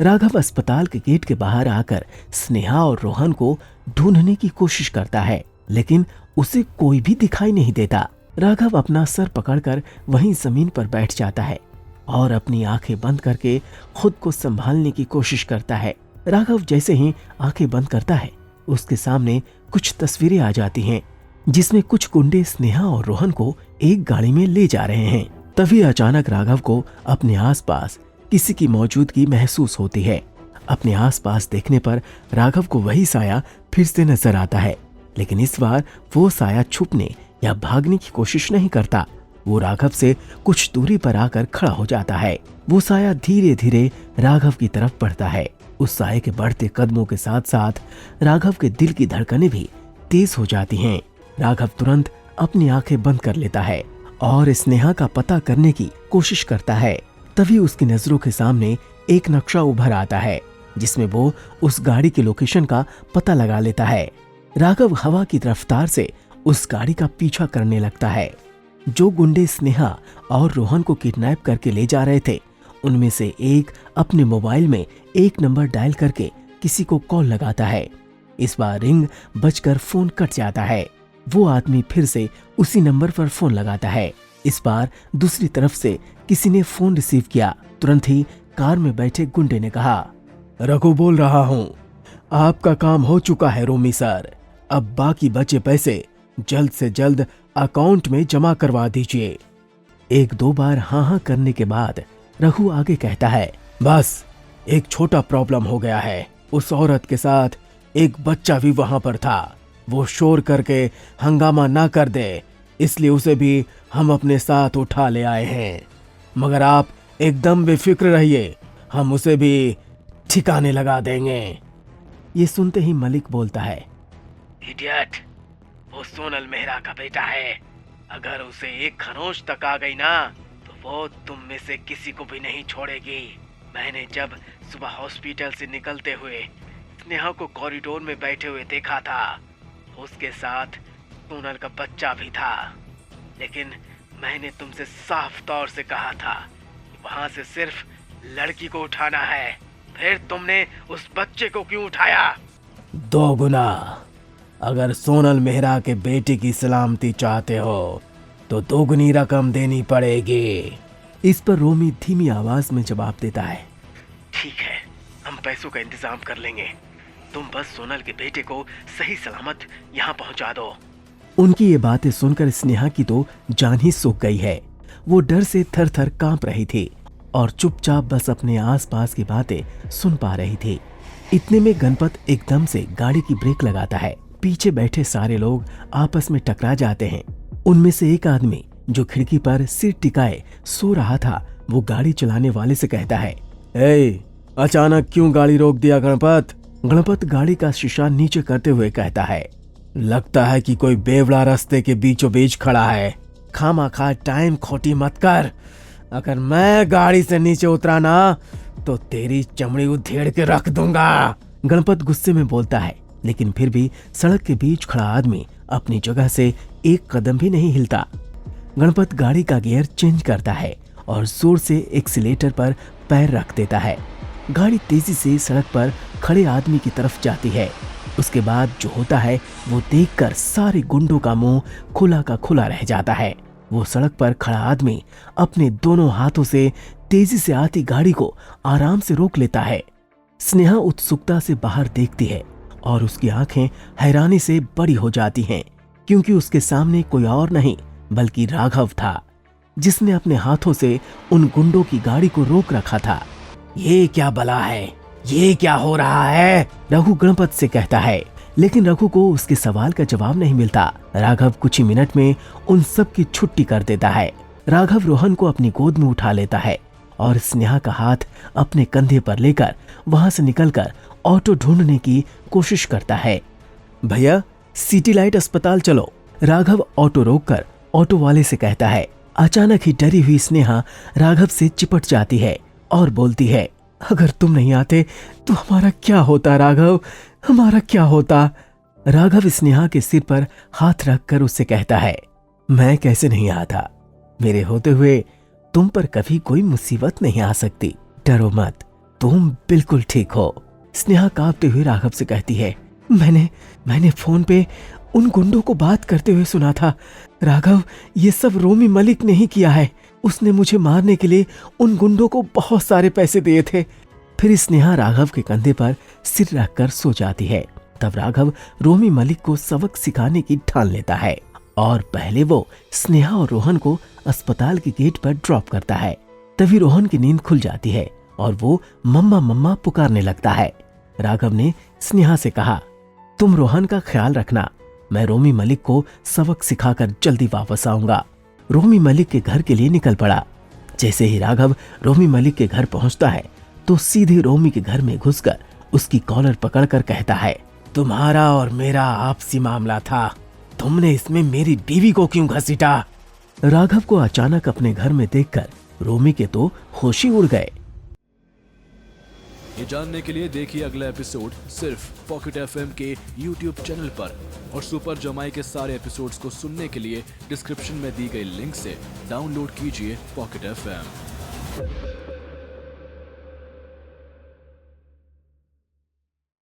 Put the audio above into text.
राघव अस्पताल के गेट के बाहर आकर स्नेहा और रोहन को ढूंढने की कोशिश करता है, लेकिन उसे कोई भी दिखाई नहीं देता। राघव अपना सर पकड़कर वहीं जमीन पर बैठ जाता है और अपनी आंखें बंद करके खुद को संभालने की कोशिश करता है। राघव जैसे ही आंखें बंद करता है, उसके सामने कुछ तस्वीरें आ जाती हैं, जिसमें कुछ गुंडे स्नेहा और रोहन को एक गाड़ी में ले जा रहे हैं। तभी अचानक राघव को अपने आसपास किसी की मौजूदगी महसूस होती है। अपने आसपास देखने पर राघव को वही साया फिर से नजर आता है, लेकिन इस बार वो साया छुपने या भागने की कोशिश नहीं करता। वो राघव से कुछ दूरी पर आकर खड़ा हो जाता है। वो साया धीरे धीरे राघव की तरफ बढ़ता है। उस साये के बढ़ते कदमों के साथ साथ राघव के दिल की धड़कनें भी तेज हो जाती हैं। राघव तुरंत अपनी आंखें बंद कर लेता है और स्नेहा का पता करने की कोशिश करता है। तभी उसकी नजरों के सामने एक नक्शा उभर आता है, जिसमें वो उस गाड़ी के लोकेशन का पता लगा लेता है। राघव हवा की रफ्तार से उस गाड़ी का पीछा करने लगता है। जो गुंडे स्नेहा और रोहन को किडनैप करके ले जा रहे थे, उनमें से एक अपने मोबाइल में एक नंबर डायल करके किसी को कॉल लगाता है। इस बार रिंग बजकर फोन कट जाता है। वो आदमी फिर से उसी नंबर पर फोन लगाता है। इस बार दूसरी तरफ से किसी ने फोन रिसीव किया। तुरंत ही कार में बैठे गुंडे ने कहा, रघु बोल रहा हूँ, आपका काम हो चुका है रोमी सर। अब बाकी बचे पैसे जल्द से जल्द अकाउंट में जमा करवा दीजिए। एक दो बार हाँ हाँ करने के बाद रघु आगे कहता है, बस एक छोटा प्रॉब्लम हो गया है। उस औरत के साथ एक बच्चा भी वहां पर था। वो शोर करके हंगामा ना कर दे, इसलिए उसे भी हम अपने साथ उठा ले आए हैं। मगर आप एकदम बेफिक्र रहिए, हम उसे भी ठिकाने लगा देंगे। ये सुनते ही मलिक बोलता है, इडियट, वो सोनल मेहरा का बेटा है। अगर उसे एक खरोंच तक आ गई ना, तो वो तुम में से किसी को भी नहीं छोड़ेगी। मैंने जब सुबह हॉस्पिटल से निकलते हुए स्नेहा को कॉरिडोर में बैठे हुए देखा था, उसके साथ सोनल का बच्चा भी था। लेकिन मैंने तुमसे साफ तौर से कहा था कि वहां से सिर्फ लड़की को उठाना है, फिर तुमने उस बच्चे को क्यों उठाया? 2 गुना। अगर सोनल मेहरा के बेटे की सलामती चाहते हो तो 2 गुनी रकम देनी पड़ेगी। इस पर रोमी धीमी आवाज में जवाब देता है, ठीक है, हम पैसों का इंतजाम कर लेंगे। तुम बस सोनल के बेटे को सही सलामत यहाँ पहुँचा दो। उनकी ये बातें सुनकर स्नेहा की तो जान ही सूख गई है। वो डर से थर थर कांप रही थी और चुपचाप बस अपने आसपास की बातें सुन पा रही थी। इतने में गणपत एकदम से गाड़ी की ब्रेक लगाता है। पीछे बैठे सारे लोग आपस में टकरा जाते हैं। उनमें से एक आदमी जो खिड़की पर सिर टिकाए सो रहा था, वो गाड़ी चलाने वाले से कहता है, ए, अचानक क्यों गाड़ी रोक दिया गणपत? गणपत गाड़ी का शीशा नीचे करते हुए कहता है, लगता है कि कोई बेवड़ा रास्ते के बीचों बीच खड़ा है। खामाखा टाइम खोटी मत कर। अगर मैं गाड़ी से नीचे उतरा ना तो तेरी चमड़ी उधेड़ के रख दूंगा। गणपत गुस्से में बोलता है, लेकिन फिर भी सड़क के बीच खड़ा आदमी अपनी जगह से एक कदम भी नहीं हिलता। गणपत गाड़ी का गियर चेंज करता है और जोर से एक्सीलेटर पर पैर रख देता है। गाड़ी तेजी से सड़क पर खड़े आदमी की तरफ जाती है। उसके बाद जो होता है वो देखकर सारे गुंडों का मुंह खुला का खुला रह जाता है। वो सड़क पर खड़ा आदमी अपने दोनों हाथों से तेजी से आती गाड़ी को आराम से रोक लेता है। स्नेहा उत्सुकता से बाहर देखती है और उसकी आंखें हैरानी से बड़ी हो जाती हैं, क्योंकि उसके सामने कोई और नहीं बल्कि राघव था, जिसने अपने हाथों से उन गुंडों की गाड़ी को रोक रखा था। ये क्या बला है? ये क्या हो रहा है? रघु गणपत से कहता है, लेकिन रघु को उसके सवाल का जवाब नहीं मिलता। राघव कुछ ही मिनट में उन सब की छुट्टी कर देता है। राघव रोहन को अपनी गोद में उठा लेता है और स्नेहा का हाथ अपने कंधे पर लेकर वहां से निकलकर ऑटो ढूंढने की कोशिश करता है। भैया, सिटी लाइट अस्पताल चलो। राघव ऑटो रोककर ऑटो वाले से कहता है। अचानक ही डरी हुई स्नेहा राघव से चिपट जाती है और बोलती है, अगर तुम नहीं आते तो हमारा क्या होता राघव, हमारा क्या होता? राघव स्नेहा के सिर पर हाथ रखकर उससे कहता है, मैं कैसे नहीं आता? मेरे होते हुए तुम पर कभी कोई मुसीबत नहीं आ सकती, डरो मत। तुम बिल्कुल ठीक हो। स्नेहा कांपते हुए राघव से कहती है, मैंने फोन पे उन गुंडों को बात करते हुए सुना था। राघव, ये सब रोमी मलिक ने ही किया है। उसने मुझे मारने के लिए उन गुंडों को बहुत सारे पैसे दिए थे। फिर स्नेहा राघव के कंधे पर सिर रखकर सो जाती है। तब राघव रोमी मलिक को सबक सिखाने की ठान लेता है और पहले वो स्नेहा और रोहन को अस्पताल के गेट पर ड्रॉप करता है। तभी रोहन की नींद खुल जाती है और वो मम्मा मम्मा पुकारने लगता है। राघव ने स्नेहा से कहा, तुम रोहन का ख्याल रखना, मैं रोमी मलिक को सबक सिखाकर जल्दी वापस आऊंगा। रोमी मलिक के घर के लिए निकल पड़ा। जैसे ही राघव रोमी मलिक के घर पहुंचता है तो सीधे रोमी के घर में घुसकर उसकी कॉलर पकड़कर कहता है, तुम्हारा और मेरा आपसी मामला था, तुमने इसमें मेरी बीवी को क्यों घसीटा? राघव को अचानक अपने घर में देखकर रोमी के तो होश ही उड़ गए। ये जानने के लिए देखिए अगला एपिसोड सिर्फ पॉकेट एफएम के YouTube चैनल पर, और सुपर जमाई के सारे एपिसोड्स को सुनने के लिए डिस्क्रिप्शन में दी गई लिंक से डाउनलोड कीजिए पॉकेट एफएम।